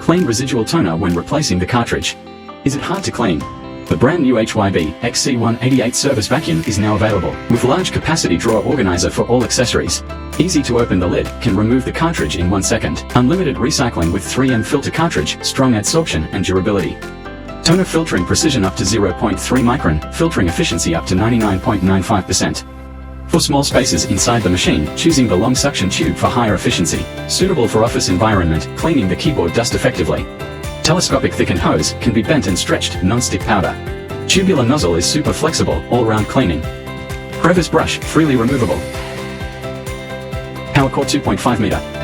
Clean residual toner when replacing the cartridge. Is it hard to clean? The brand new HYB XC-188 service vacuum is now available, with large capacity drawer organizer for all accessories. Easy to open the lid, can remove the cartridge in 1 second. Unlimited recycling with 3M filter cartridge, strong adsorption and durability. Toner filtering precision up to 0.3 micron, filtering efficiency up to 99.95%. For small spaces inside the machine, choosing the long suction tube for higher efficiency. Suitable for office environment, cleaning the keyboard dust effectively. Telescopic thickened hose, can be bent and stretched, non-stick powder. Tubular nozzle is super flexible, all-round cleaning. Crevice brush, freely removable. Power cord 2.5 meter.